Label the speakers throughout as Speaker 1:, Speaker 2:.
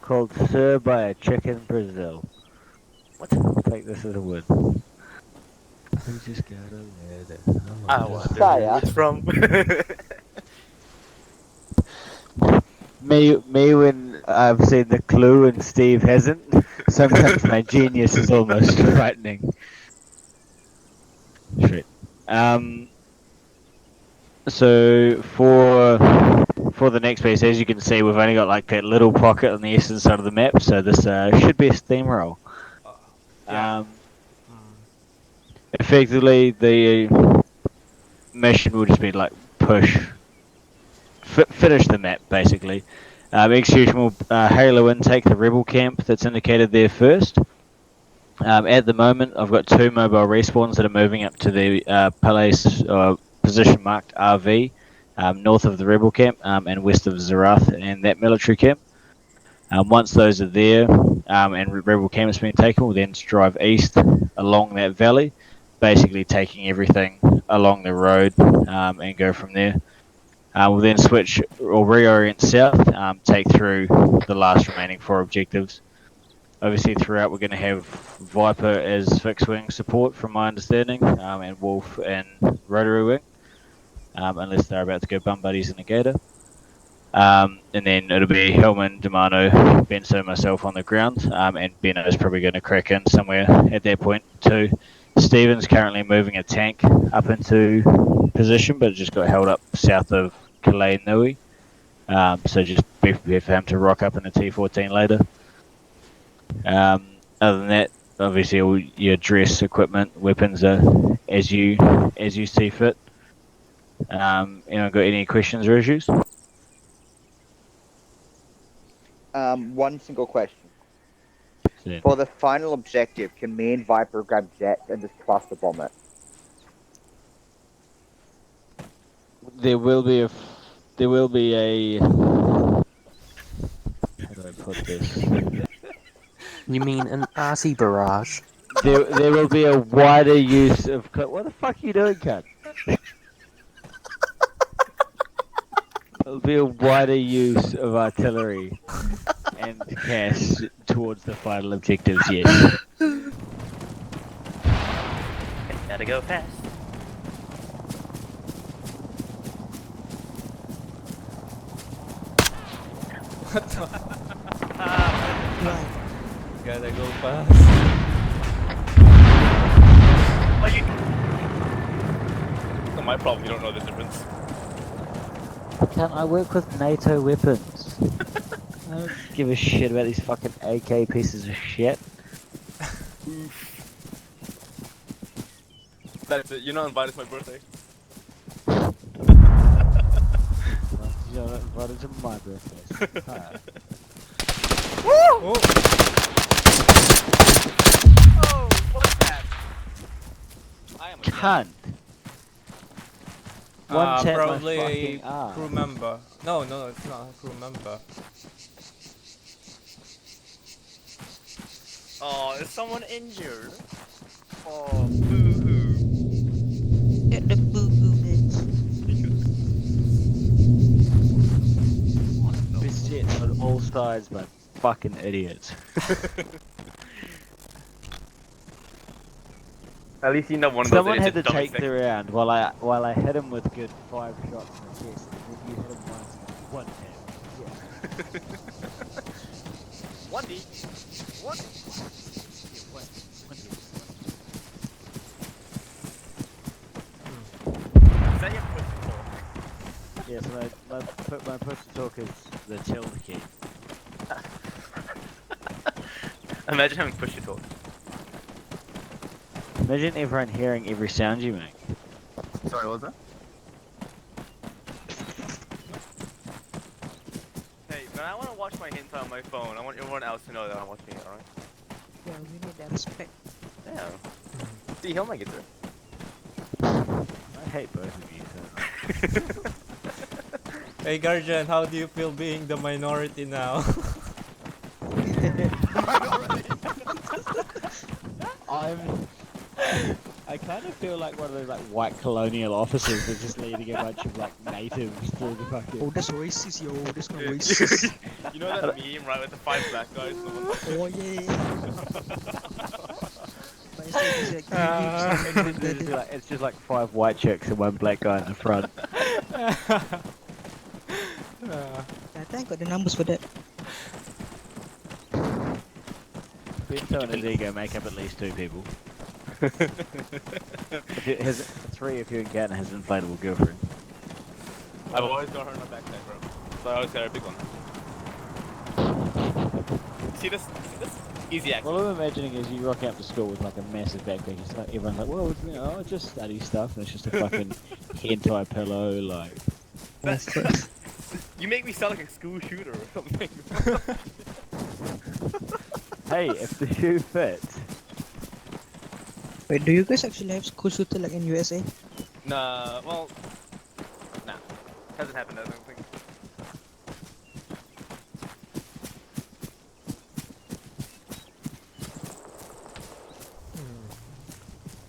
Speaker 1: called Sir by a Chick in Brazil.
Speaker 2: What?
Speaker 1: I'll take this as a win. We just got a letter.
Speaker 2: I wonder who it's from.
Speaker 1: Me when I've seen the clue and Steve hasn't. Sometimes my genius is almost frightening. Shit. So for the next piece, as you can see, we've only got like that little pocket on the eastern side of the map. So this should be a steamroll.
Speaker 3: Yeah.
Speaker 1: Effectively, the mission will just be like push, finish the map basically. Execution will halo in, take the rebel camp that's indicated there first. At the moment, I've got 2 mobile respawns that are moving up to the Palace position marked RV, north of the rebel camp and west of Zarath and that military camp. Once those are there and rebel camp has been taken, we'll then drive east along that valley, basically taking everything along the road and go from there. We'll then switch or reorient south, take through the last remaining 4 objectives. Obviously, throughout we're going to have Viper as fixed wing support, from my understanding, and Wolf and rotary wing, unless they're about to go bum buddies in the Gator. And then it'll be Hellman, Demano, Benso, myself on the ground, and Benno's probably going to crack in somewhere at that point too. Steven's currently moving a tank up into position, but it just got held up south of Kalei Nui. So just be prepared for him to rock up in a T14 later. Other than that, obviously all your dress, equipment, weapons are as you see fit. Anyone got any questions or issues?
Speaker 4: One single question.
Speaker 1: Yeah.
Speaker 4: For the final objective, can me and Viper grab Jet and just cluster bomb it?
Speaker 1: There will be a. How do I put this?
Speaker 2: You mean an RC barrage?
Speaker 1: There will be a wider use of. What the fuck are you doing, cunt? There'll be a wider use of artillery and cash towards the final objectives, yes.
Speaker 2: Gotta go fast.
Speaker 3: What the? Gotta go fast.
Speaker 2: What you? Not my problem. You don't know the difference.
Speaker 1: Can't I work with NATO weapons? I don't give a shit about these fucking A.K.A pieces of shit.
Speaker 2: That's it. You're not invited to my birthday.
Speaker 1: You're not invited to my birthday.
Speaker 3: Oh!
Speaker 2: Oh, what's that? I am a
Speaker 1: Cunt! One tap
Speaker 3: Probably
Speaker 1: my
Speaker 3: a
Speaker 1: fucking ass.
Speaker 3: crew member. No, it's not a crew member.
Speaker 2: Oh, is someone injured? Oh, boo-hoo.
Speaker 1: Get the boo-boo bits. Best jets on all sides, but fucking idiots.
Speaker 2: At least you know one of
Speaker 1: Someone
Speaker 2: those
Speaker 1: had to
Speaker 2: idiots
Speaker 1: take
Speaker 2: dummies
Speaker 1: the round while I hit him with good 5 shots in the chest. And then you hit him once, one tap. Yeah.
Speaker 2: 1D. What? Is that your push to talk?
Speaker 1: Yes, my push to talk is the tilde key.
Speaker 2: Imagine having push to talk.
Speaker 1: Imagine everyone hearing every sound you make.
Speaker 2: Sorry, what was that? Hey, man, I want to watch my hentai on my phone. I want everyone else to know that I'm watching it, alright?
Speaker 5: Yeah, we need that respect.
Speaker 2: Yeah. See, he'll make it through.
Speaker 1: I hate both of you. So.
Speaker 3: Hey Guardian, how do you feel being the minority now?
Speaker 1: I'm I kind of feel like one of those like white colonial officers that's just leading a bunch of like natives through the fucking.
Speaker 5: Oh, that's racist, yo. That's not
Speaker 2: Dude,
Speaker 5: racist.
Speaker 2: you know that meme, right, with the 5 black guys? And the one
Speaker 5: Oh, yeah. But instead, he's like,
Speaker 1: It's just like 5 white chicks and 1 black guy in the front.
Speaker 5: I think I got the numbers for that.
Speaker 1: Benso and his ego make up at least 2 people. His 3 if you encounter his inflatable girlfriend.
Speaker 2: I've always got her in my backpack, bro. So I always got a big one. See this? Easy access.
Speaker 1: What I'm imagining is you rock out to school with like a massive backpack. It's like everyone's like, well, you know, I just study stuff, and it's just a fucking hentai pillow, like.
Speaker 2: You make me sound like a school shooter or something.
Speaker 1: Hey, if the shoe fits.
Speaker 5: Wait, do you guys actually have school shooter like in USA?
Speaker 2: Nah, well, nah. Hasn't happened, I don't think.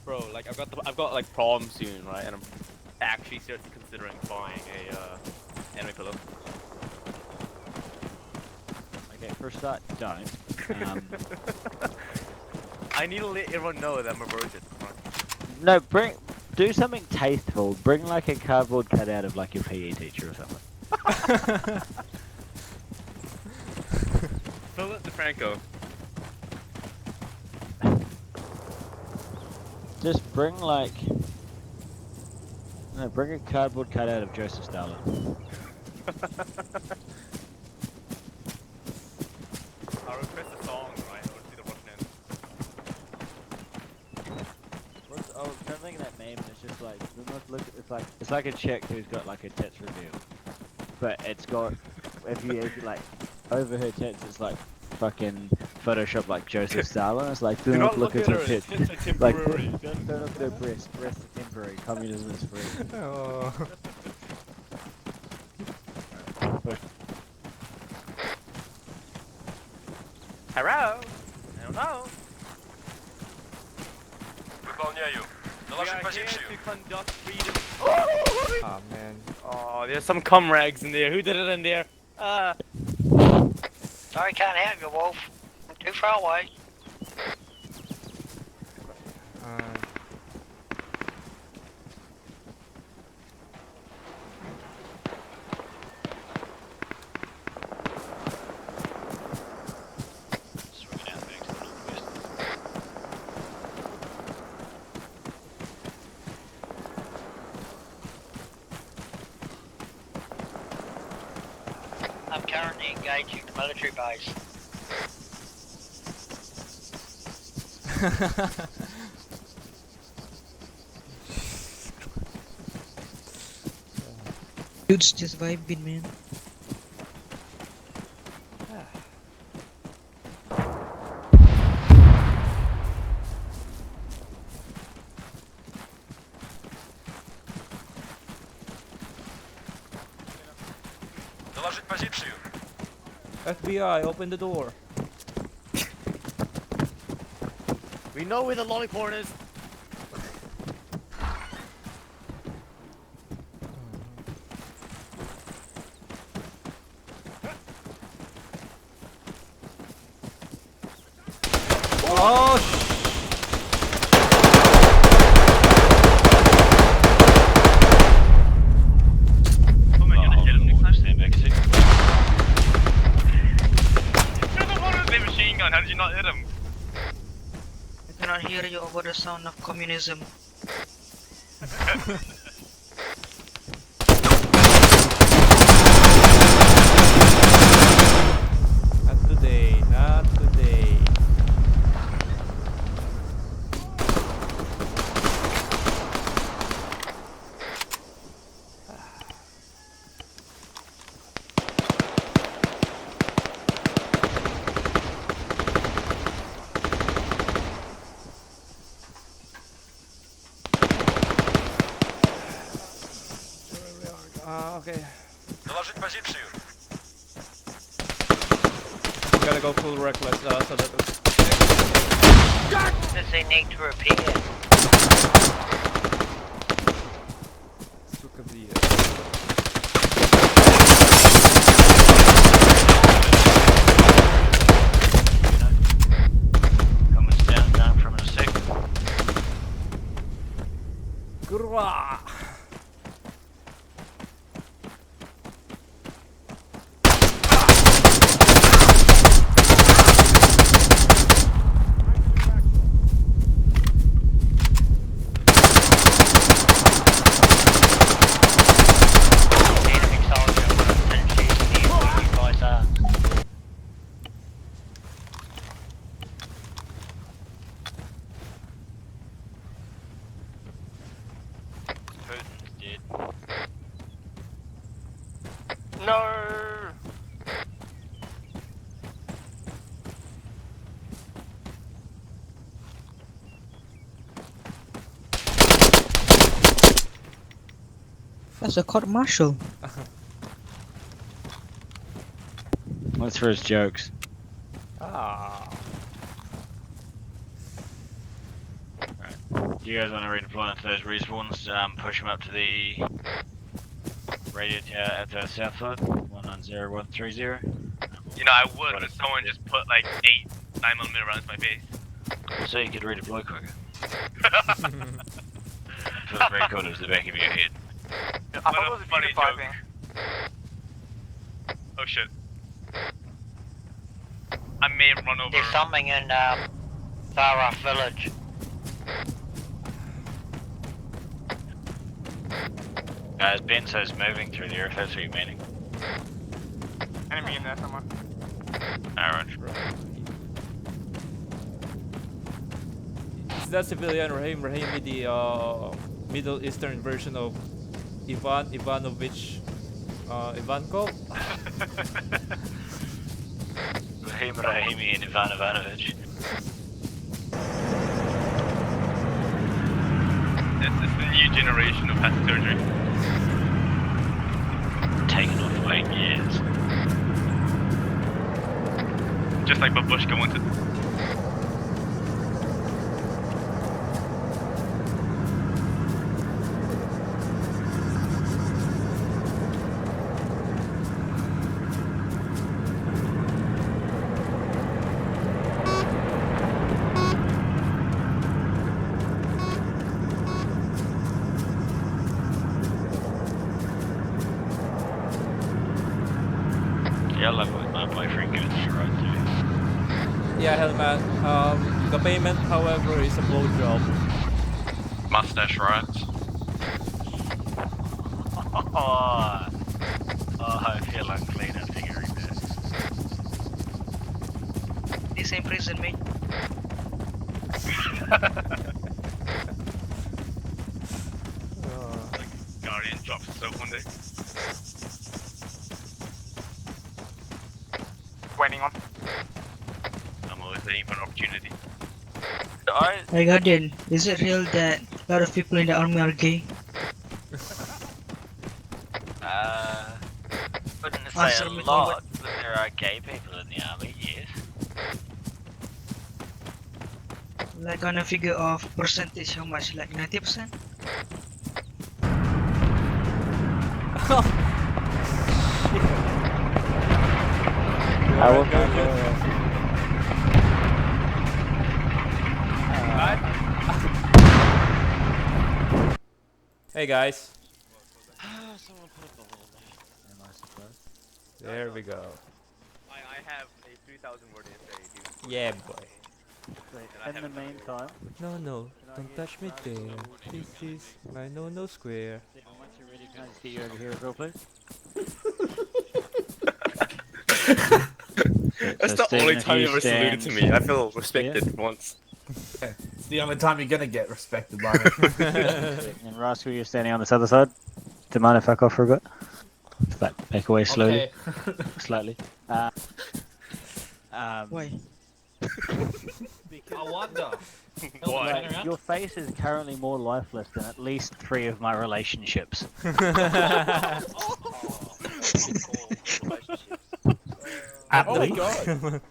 Speaker 2: Bro, like I've got like prom soon, right? And I'm actually seriously considering buying a anime pillow.
Speaker 1: Okay, for a start, don't.
Speaker 2: I need to let everyone know that I'm a virgin.
Speaker 1: No, do something tasteful. Bring like a cardboard cutout of like your PE teacher or something.
Speaker 2: Philip DeFranco.
Speaker 1: Just bring like. No, bring a cardboard cutout of Joseph Stalin.
Speaker 2: I'll request a song, right? Or see the Russian end.
Speaker 1: I was trying to think of that meme, and it's just like it's like a chick who's got like her tits revealed, but it's got if you like over her tits, it's like fucking Photoshop like Joseph Stalin. It's like do not look at her tits.
Speaker 2: Tits are
Speaker 1: Like
Speaker 2: temporary.
Speaker 1: don't look at her breasts. Breasts are temporary. Communism is free.
Speaker 3: Oh.
Speaker 2: Hello? I don't know.
Speaker 6: Выполняю.
Speaker 2: We
Speaker 6: Доложить
Speaker 2: are here
Speaker 6: позицию.
Speaker 2: to conduct freedom.
Speaker 3: Ah, man.
Speaker 2: Oh, there's some comrades in there. Who did it in there?
Speaker 7: Sorry, can't help you, Wolf. I'm too far away.
Speaker 6: Swinging out back to the northwest.
Speaker 7: I'm currently engaging the military base.
Speaker 5: Dude's just vibing, man.
Speaker 6: Доложить позицию.
Speaker 3: FBI, open the door.
Speaker 2: We know where the lollipop is.
Speaker 3: Oh,
Speaker 6: Stand back 6.
Speaker 2: You're the one with the machine gun. How did you not hit him?
Speaker 7: I cannot hear you over the sound of communism.
Speaker 3: not today, not today. Okay.
Speaker 6: Доложить позицию.
Speaker 3: Gotta go full reckless so that
Speaker 7: Does they need to repair?
Speaker 3: of the.
Speaker 6: Coming down from in a sec.
Speaker 3: Grrrah!
Speaker 6: Enemy soldier with a tendency near where you guys are. Putin's dead.
Speaker 2: No.
Speaker 5: That's a court martial.
Speaker 1: What's for his jokes?
Speaker 3: Ah.
Speaker 6: Do you guys want to redeploy into those respawns? Push them up to the radio tower at the south side, 190130.
Speaker 2: You know I would, but someone just put like 8 9mm rounds in my face.
Speaker 6: So you could redeploy quicker. Feels very cool to the back of your head.
Speaker 2: I thought it was a funny joke. Oh shit. I may have run over.
Speaker 7: There's something in far off village.
Speaker 6: Guys, benso's moving through there if that's what you're meaning.
Speaker 2: Enemy in there somewhere.
Speaker 6: Orange.
Speaker 3: Is that civilian Rahimi the Middle Eastern version of Ivanovich Ivankov?
Speaker 6: Rahimi and Ivan Ivanovich.
Speaker 2: This is the new generation of plastic surgery.
Speaker 6: Taken off weight, yes.
Speaker 2: Just like Babushka wanted.
Speaker 6: Yeah, I love what my boyfriend goes through right through.
Speaker 3: Yeah, Hellman. The payment, however, is a blowjob.
Speaker 2: Mustache riots.
Speaker 6: Oh, I feel unclean after hearing this.
Speaker 7: This imprison me.
Speaker 2: Guardian drops soap one day. Waiting on. I'm always waiting for an opportunity.
Speaker 5: Hey Guardian, is it real that a lot of people in the army are gay?
Speaker 6: Wouldn't say
Speaker 5: Answer
Speaker 6: a
Speaker 5: me,
Speaker 6: lot, but there are gay people in the army, yes.
Speaker 5: Like on a figure of percentage, how much? Like 90%?
Speaker 1: I will go.
Speaker 3: Hey guys. There we go.
Speaker 2: I have a 3,000 word essay, dude.
Speaker 3: Yeah, boy.
Speaker 1: In the meantime,
Speaker 3: No, don't touch me there. This is my no square.
Speaker 1: once you're ready, can I just get you over here as well, please?
Speaker 2: That's
Speaker 1: So
Speaker 2: the
Speaker 1: Stephen,
Speaker 2: only
Speaker 1: if
Speaker 2: time
Speaker 1: you
Speaker 2: you ever saluted to
Speaker 1: stand-
Speaker 2: me. I feel respected once.
Speaker 8: It's the only time you're gonna get respected by me.
Speaker 1: And Rascal, you're standing on this other side. Do you mind if I cough for a bit? Just like back away slowly,
Speaker 8: Okay.
Speaker 1: slightly.
Speaker 5: Why?
Speaker 8: I wonder.
Speaker 2: Why?
Speaker 1: Like, your face is currently more lifeless than at least 3 of my relationships.
Speaker 8: At
Speaker 3: Oh my
Speaker 8: least.
Speaker 3: god.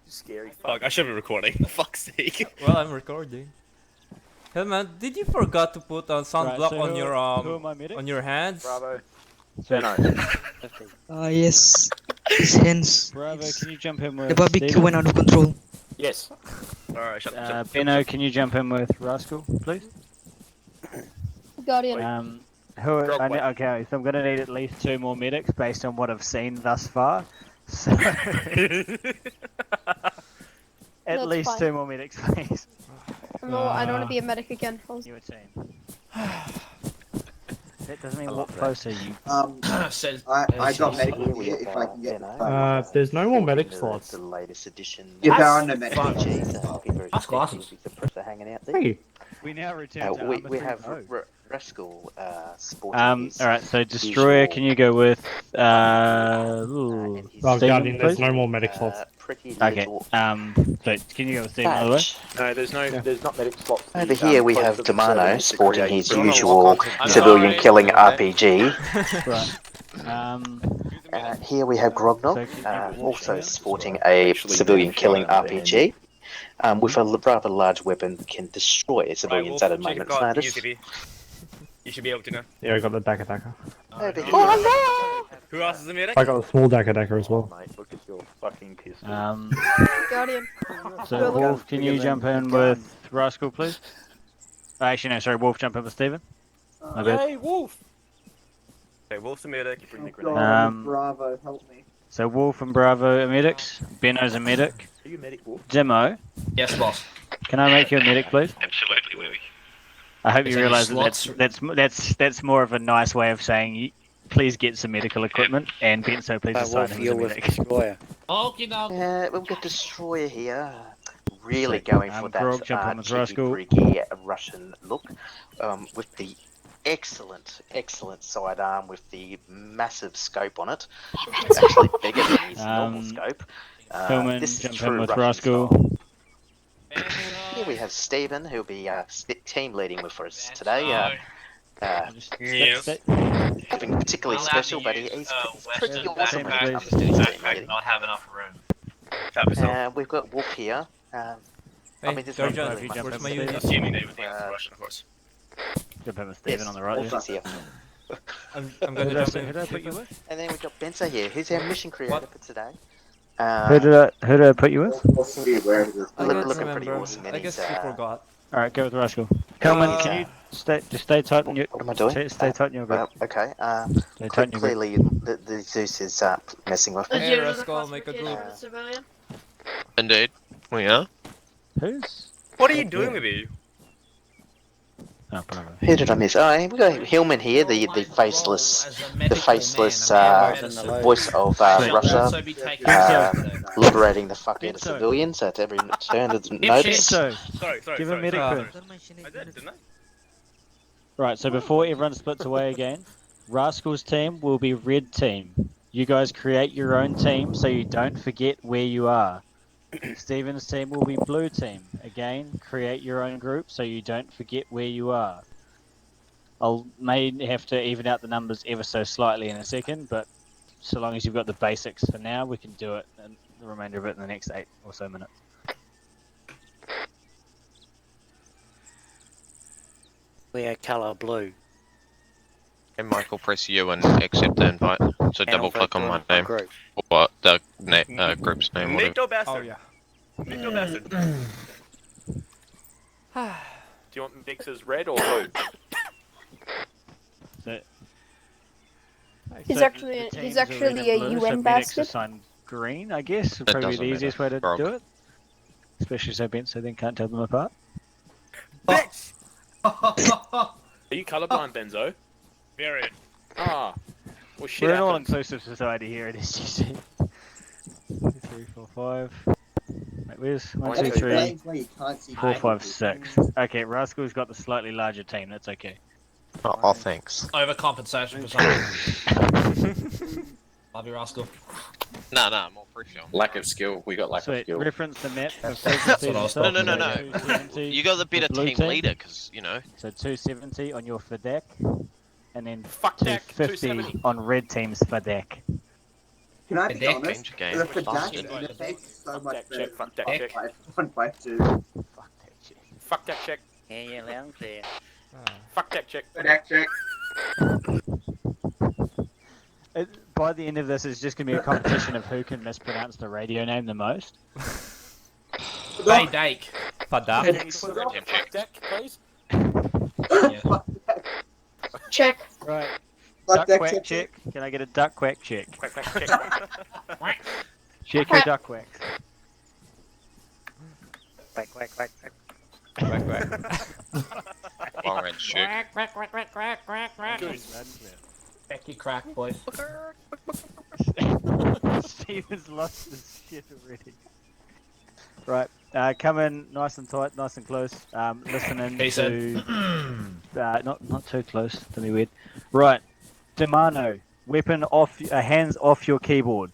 Speaker 2: Scary fuck. I should be recording. For fuck's sake.
Speaker 3: Well, I'm recording. Hellman, did you forgot to put a sunblock
Speaker 1: so
Speaker 3: on
Speaker 1: who
Speaker 3: your
Speaker 1: are my medics?
Speaker 3: on your hands?
Speaker 4: Bravo.
Speaker 1: So,
Speaker 5: Yes. His hands.
Speaker 1: Bravo,
Speaker 5: It's-
Speaker 1: can you jump in with
Speaker 5: The barbecue
Speaker 1: Steven?
Speaker 5: went out of control.
Speaker 2: Yes. Alright, shut
Speaker 1: Benno, can you jump in with Rascal, please?
Speaker 9: Guardian.
Speaker 1: Who?
Speaker 2: Drop way.
Speaker 1: Okay, so I'm gonna need at least 2 more medics based on what I've seen thus far. So at
Speaker 9: That's
Speaker 1: least
Speaker 9: fine.
Speaker 1: 2 more medics, please.
Speaker 9: No, I don't want to be a medic again.
Speaker 1: Your team. That doesn't mean walk closer, you.
Speaker 8: Says
Speaker 10: I got medical here if I can get the
Speaker 11: There's no more medic slots.
Speaker 10: The latest edition.
Speaker 11: Yeah,
Speaker 10: there
Speaker 11: are
Speaker 10: no medical
Speaker 11: That's glasses.
Speaker 10: hanging out there.
Speaker 11: Hey.
Speaker 1: We now return to
Speaker 10: we have Rascal sporting his,
Speaker 1: Alright, so Destroyer, can you go with
Speaker 11: Oh, Guardian, there's no more medic slots.
Speaker 1: Okay, so can you go with Steven, by the way?
Speaker 2: No, there's not medic slots.
Speaker 10: Over here we have Damano sporting his usual civilian killing RPG.
Speaker 1: Right.
Speaker 10: Here we have Grognog, also sporting a civilian killing RPG. With a rather large weapon, can destroy civilians at a moment's notice.
Speaker 2: You should be able to know.
Speaker 11: Yeah, I got the Daka.
Speaker 10: Over here.
Speaker 2: Who else is a medic?
Speaker 11: I got the small Daka as well.
Speaker 4: Mate, look at your fucking pistol.
Speaker 9: Guardian.
Speaker 1: So Wolf, can you jump in with Rascal, please? Actually, no, sorry, Wolf, jump in with Steven. My bad.
Speaker 2: Hey, Wolf! Okay, Wolf's a medic.
Speaker 10: Bravo, help me.
Speaker 1: So Wolf and Bravo are medics. Benno's a medic.
Speaker 4: Are you a medic, Wolf?
Speaker 1: Demo,
Speaker 8: yes, boss.
Speaker 1: can I make you a medic, please?
Speaker 6: Absolutely, Willie.
Speaker 1: I hope
Speaker 8: Is
Speaker 1: you
Speaker 8: there any
Speaker 1: realise
Speaker 8: slots?
Speaker 1: that's more of a nice way of saying please get some medical equipment, and Benso, please assign him as a medic.
Speaker 8: Okay, now.
Speaker 10: We've got Destroyer here. Really going for that
Speaker 1: Grog, jump on with
Speaker 10: Cheeki
Speaker 1: Rascal.
Speaker 10: Breeki Russian look. With the excellent sidearm with the massive scope on it. It's actually bigger than his normal scope.
Speaker 1: Hillman,
Speaker 10: This is
Speaker 1: jump in
Speaker 10: true
Speaker 1: with
Speaker 10: Russian
Speaker 1: Rascal.
Speaker 10: style. Here we have Stephen, who'll be team leading with us today. Nothing particularly special, but he's pretty awesome when it comes to his team leading.
Speaker 6: Not have enough room.
Speaker 10: We've got Wolf here.
Speaker 3: Hey,
Speaker 10: there's not
Speaker 3: Guardian,
Speaker 10: really much
Speaker 3: where's
Speaker 10: to
Speaker 3: my
Speaker 10: say.
Speaker 3: unit?
Speaker 2: Assuming they would be Russian, of course.
Speaker 1: Jump in with Steven on the right.
Speaker 10: Wolf is here.
Speaker 3: I'm
Speaker 1: Who
Speaker 3: gonna
Speaker 1: did I
Speaker 3: jump
Speaker 1: say-
Speaker 3: in.
Speaker 1: who did I put you with?
Speaker 10: And then we've got Benso here, who's our mission creator
Speaker 3: What?
Speaker 10: for today.
Speaker 1: Who did I put you with?
Speaker 3: I don't
Speaker 10: Looking pretty
Speaker 3: remember.
Speaker 10: awesome. And
Speaker 3: I guess
Speaker 10: he's,
Speaker 3: you forgot.
Speaker 1: Alright, go with Rascal. Hillman, can you stay tight on your
Speaker 10: what am I doing?
Speaker 1: stay tight on your grip.
Speaker 10: Okay.
Speaker 1: Stay tight on your grip.
Speaker 10: Clearly, the Zeus is messing with me.
Speaker 3: Hey, Rascal, make a group.
Speaker 6: Indeed, we are.
Speaker 1: Who's?
Speaker 2: What are you doing with you?
Speaker 1: Oh, bravo.
Speaker 10: Who did I miss? Oh, we got Hillman here, the faceless voice of Russia, liberating the fuck out of civilians at every turn of the notice.
Speaker 1: So,
Speaker 2: Sorry.
Speaker 1: give a medic
Speaker 3: sorry.
Speaker 1: first.
Speaker 2: I did, didn't I?
Speaker 1: Right, so before everyone splits away again, Rascal's team will be red team. You guys create your own team so you don't forget where you are. Steven's team will be blue team. Again, create your own group so you don't forget where you are. May have to even out the numbers ever so slightly in a second, but so long as you've got the basics for now, we can do it, and the remainder of it in the next 8 or so minutes.
Speaker 10: We are colour blue.
Speaker 6: And Michael, press U and accept the invite. So double click on my name. Or the group's name. Whatever.
Speaker 2: NATO bastard.
Speaker 3: Oh yeah.
Speaker 2: NATO bastard. Do you want mixes red or blue?
Speaker 9: He's actually a UN basket.
Speaker 1: Sign green, I guess. Would
Speaker 6: That
Speaker 1: probably be the
Speaker 6: doesn't
Speaker 1: easiest way to
Speaker 6: matter.
Speaker 1: do it. Especially so Benso then can't tell them apart.
Speaker 2: Bitch! Are you colorblind, Benzo?
Speaker 6: Very.
Speaker 2: Ah. Well, shit
Speaker 1: We're an
Speaker 2: happens.
Speaker 1: all-inclusive society here at SGC. 2, 3, 4, 5. Wait, where's 1, 2, 3, 4, 5, 6. Okay, Rascal's got the slightly larger team. That's okay.
Speaker 6: Oh, thanks.
Speaker 8: Overcompensation for something. Love you, Rascal.
Speaker 6: No, more pressure.
Speaker 12: Lack of skill. We got lack of
Speaker 1: Sweet.
Speaker 12: skill.
Speaker 1: Reference the map.
Speaker 8: That's what I was talking
Speaker 6: No.
Speaker 8: about.
Speaker 1: 270
Speaker 6: You got the better
Speaker 1: for blue
Speaker 6: team leader, because, you know.
Speaker 1: So 270 on your FDAC, and then
Speaker 2: Fuck that,
Speaker 1: 250
Speaker 2: 270.
Speaker 1: on red team's FDAC.
Speaker 10: Can I be
Speaker 8: Dick.
Speaker 10: honest?
Speaker 6: Change game.
Speaker 10: The Fnatic
Speaker 6: Bastard.
Speaker 10: interface is so
Speaker 2: Fuck
Speaker 10: much
Speaker 2: that
Speaker 10: better
Speaker 2: check, fuck
Speaker 10: than
Speaker 2: that check.
Speaker 10: 152.
Speaker 1: Fuck that shit.
Speaker 2: Fuck that check.
Speaker 12: Yeah, loud and clear.
Speaker 2: Fuck that chick.
Speaker 1: By the end of this, it's just going to be a competition of who can mispronounce the radio name the most.
Speaker 8: Hey, Dake.
Speaker 3: Padak.
Speaker 2: Can you put on fuck deck, please?
Speaker 9: Check.
Speaker 1: Right.
Speaker 4: Fuck
Speaker 1: Duck
Speaker 4: that
Speaker 1: quack
Speaker 4: check.
Speaker 1: check. Can I get a duck quack check?
Speaker 2: Quack, quack, check.
Speaker 1: Check your duck quacks.
Speaker 12: Quack, quack, quack, quack.
Speaker 3: Quack, quack.
Speaker 13: Orange chick.
Speaker 3: Quack, quack, quack, quack, quack, quack.
Speaker 8: Becky crack, boys.
Speaker 1: Steven's lost his shit already. Right, come in nice and tight, nice and close. Listening to not too close. Don't be weird. Right, Demano, weapon off, hands off your keyboard.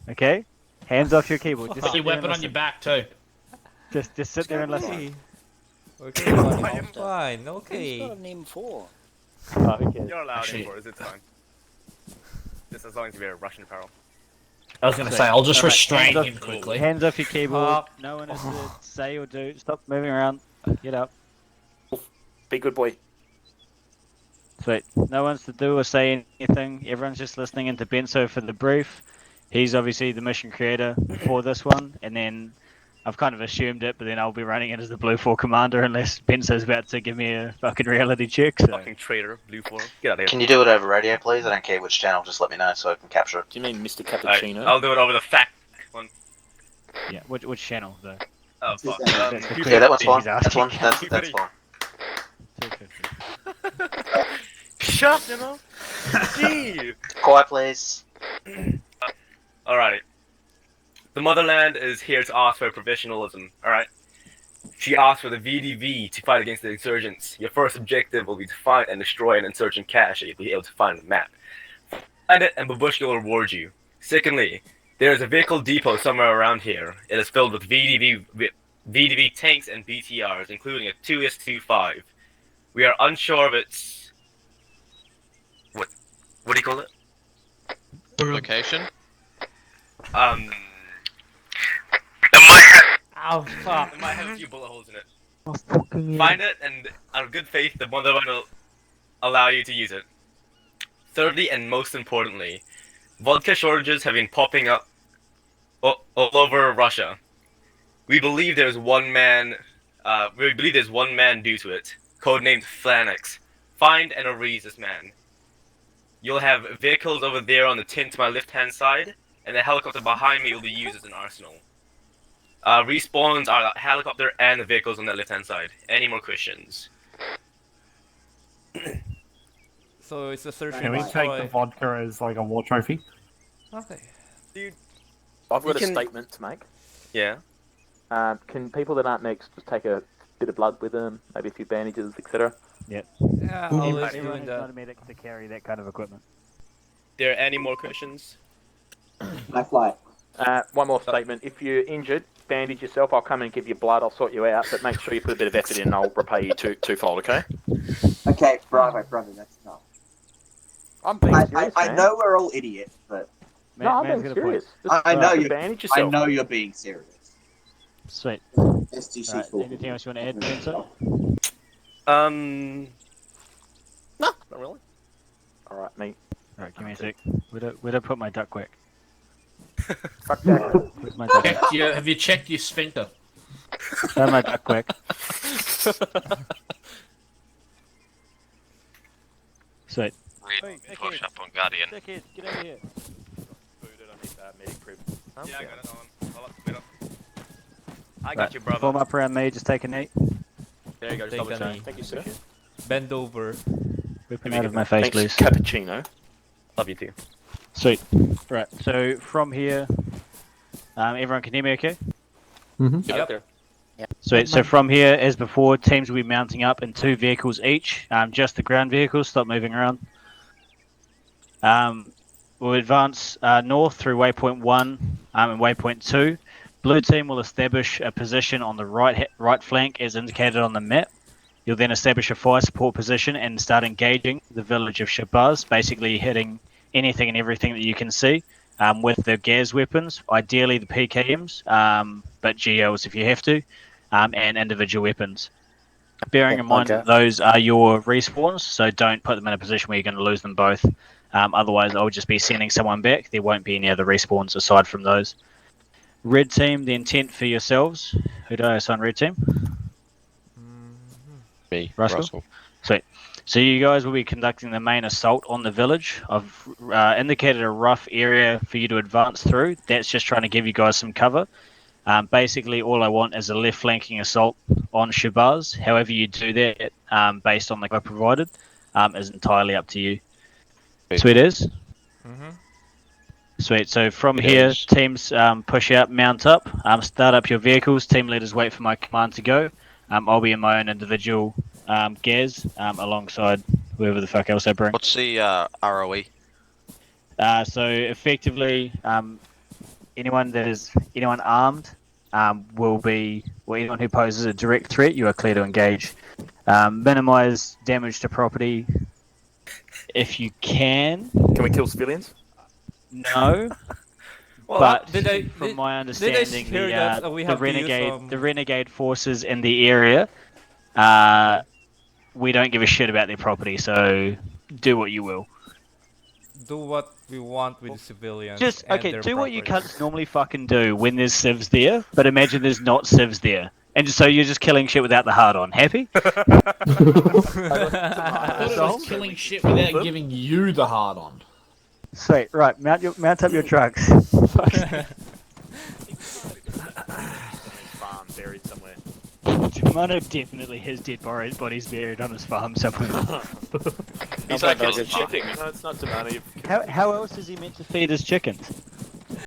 Speaker 1: Okay, hands off your keyboard. Just
Speaker 8: Put
Speaker 1: sit
Speaker 8: your
Speaker 1: there and
Speaker 8: weapon on
Speaker 1: listen.
Speaker 8: your back too.
Speaker 1: Just sit there and listen.
Speaker 3: Okay, fine, fine,
Speaker 12: Who's
Speaker 3: okay.
Speaker 12: got a name 4?
Speaker 1: Oh, okay.
Speaker 2: You're allowed
Speaker 8: Actually-
Speaker 2: in for it, it's fine. Just as long as you wear Russian apparel.
Speaker 8: I was gonna say, I'll just
Speaker 1: Alright,
Speaker 8: restrain
Speaker 1: hands
Speaker 8: him
Speaker 1: off-
Speaker 8: quickly.
Speaker 1: Hands off your keyboard.
Speaker 3: Up.
Speaker 1: No one is to say or do. Stop moving around. Get up.
Speaker 12: Be good boy.
Speaker 1: Sweet. No one's to do or say anything. Everyone's just listening into Benso for the brief. He's obviously the mission creator for this one, and then I've kind of assumed it, but then I'll be running it as the Blue 4 commander unless Benso's about to give me a fucking reality check. So.
Speaker 2: Fucking traitor, Blue 4. Get out of here.
Speaker 10: Can you do it over radio, please? I don't care which channel, just let me know so I can capture it.
Speaker 12: Do you mean Mr.
Speaker 2: Alright,
Speaker 12: Cappuccino?
Speaker 2: I'll do it over the fact one.
Speaker 1: Yeah, which channel though?
Speaker 2: Oh, fuck.
Speaker 1: That's the
Speaker 10: Yeah, that one's
Speaker 1: question
Speaker 10: fine.
Speaker 1: he's
Speaker 10: That's
Speaker 1: asking.
Speaker 10: one. That's fine.
Speaker 1: 250.
Speaker 2: Shut him up! Gee!
Speaker 10: Quiet, please.
Speaker 2: Alrighty. The motherland is here to ask for professionalism, alright? She asked for the VDV to fight against the insurgents. Your first objective will be to find and destroy an insurgent cache that you'll be able to find on the map. Find it and Babushka will reward you. Secondly, there is a vehicle depot somewhere around here. It is filled with VDV tanks and BTRs, including a 2S25. We are unsure of its... What do you call it?
Speaker 13: Location?
Speaker 3: Oh, fuck.
Speaker 2: It might have a few bullet holes in it.
Speaker 5: Oh, fucking yeah.
Speaker 2: Find it, and out of good faith, the motherland will allow you to use it. Thirdly, and most importantly, vodka shortages have been popping up all over Russia. We believe there's one man. Due to it, codenamed Flanix. Find and arrest this man. You'll have vehicles over there on the tin to my left-hand side, and the helicopter behind me will be used as an arsenal. Respawns are the helicopter and the vehicles on the left-hand side. Any more questions?
Speaker 3: So it's a search
Speaker 11: Can
Speaker 3: and
Speaker 11: we take the
Speaker 3: destroy.
Speaker 11: vodka as like a war trophy?
Speaker 3: Okay.
Speaker 12: I've got a
Speaker 2: can-
Speaker 12: statement to make.
Speaker 2: Yeah.
Speaker 12: Can people that aren't next just take a bit of blood with them, maybe a few bandages, etc.?
Speaker 1: Yep.
Speaker 3: Yeah, always
Speaker 1: Everyone
Speaker 3: doing
Speaker 1: is
Speaker 3: that.
Speaker 1: not a medic to carry that kind of equipment.
Speaker 2: There any more questions?
Speaker 4: I fly.
Speaker 12: One more statement. If you're injured, bandage yourself. I'll come and give you blood. I'll sort you out, but make sure you put a bit of effort in and I'll repay you twofold, okay?
Speaker 4: Okay, bravo, that's enough.
Speaker 12: I'm being serious,
Speaker 4: I
Speaker 12: man.
Speaker 4: know we're all idiots, but
Speaker 12: No, I'm
Speaker 1: Man's
Speaker 12: being
Speaker 1: got a point.
Speaker 12: serious. Just
Speaker 4: I know you.
Speaker 12: bandage
Speaker 4: I
Speaker 12: yourself.
Speaker 4: know you're being serious.
Speaker 1: Sweet.
Speaker 4: SGC
Speaker 1: Right,
Speaker 4: full.
Speaker 1: anything else you want to add, Benso?
Speaker 2: No, not really.
Speaker 12: Alright, mate.
Speaker 1: Alright, give me a sec. Where'd I put my duck quack?
Speaker 12: Fuck that.
Speaker 1: Where's my duck quack?
Speaker 8: Have you checked your sphincter?
Speaker 1: Oh, my duck quack. Sweet.
Speaker 13: We push up on Guardian.
Speaker 1: Dickhead, get over here.
Speaker 2: Yeah, I got it on. Wait up. I got
Speaker 1: Right,
Speaker 2: you, brother.
Speaker 1: Form up around me, just take a knee.
Speaker 2: There you go, just
Speaker 3: Take
Speaker 2: double
Speaker 3: a
Speaker 2: check.
Speaker 3: knee.
Speaker 2: Thank you, sir.
Speaker 3: Bend over.
Speaker 1: Weapon out of my face,
Speaker 12: Thanks,
Speaker 1: please.
Speaker 12: Cappuccino.
Speaker 2: Love you too.
Speaker 1: Sweet. Right, so from here, everyone can hear me okay?
Speaker 2: Yep. There.
Speaker 1: Sweet, so from here, as before, teams will be mounting up in 2 vehicles each, just the ground vehicles, stop moving around. We'll advance north through waypoint 1 and waypoint 2. Blue team will establish a position on the right flank as indicated on the map. You'll then establish a fire support position and start engaging the village of Shabazz, basically hitting anything and everything that you can see with the gas weapons, ideally the PKMs, but GLs if you have to, and individual weapons. Bearing in mind that those are your respawns, so don't put them in a position where you're going to lose them both. Otherwise, I'll just be sending someone back. There won't be any other respawns aside from those. Red team, the intent for yourselves. Who did I assign red team?
Speaker 13: Me,
Speaker 1: Russell. Sweet. So you guys will be conducting the main assault on the village. I've indicated a rough area for you to advance through. That's just trying to give you guys some cover. Basically, all I want is a left flanking assault on Shabazz. However you do that, based on the cover provided, is entirely up to you. Sweet as? Sweet. So from here, teams push out, mount up, start up your vehicles. Team leaders wait for my command to go. I'll be in my own individual Gaz alongside whoever the fuck else I bring.
Speaker 13: What's the ROE?
Speaker 1: So effectively, anyone armed will be, well, anyone who poses a direct threat, you are clear to engage. Minimize damage to property if you can.
Speaker 12: Can we kill civilians?
Speaker 1: No.
Speaker 3: Well,
Speaker 1: but
Speaker 3: did
Speaker 1: from my understanding,
Speaker 3: hear that we have
Speaker 1: the renegade forces in the area, we don't give a shit about their property. So do what you will.
Speaker 3: Do what we want with the civilians.
Speaker 1: Just
Speaker 3: and
Speaker 1: okay.
Speaker 3: their
Speaker 1: Do what you
Speaker 3: properties.
Speaker 1: cunts normally fucking do when there's civs there, but imagine there's not civs there, and so you're just killing shit without the hard on. Happy?
Speaker 8: I thought it was killing shit without giving you the hard on.
Speaker 1: Sweet. Right. Mount up your trucks.
Speaker 12: Farm buried somewhere.
Speaker 1: Mano definitely has dead bodies buried on his farm somewhere.
Speaker 12: He's like, it's chicken. No, it's not tomato.
Speaker 1: How else is he meant to feed his chickens?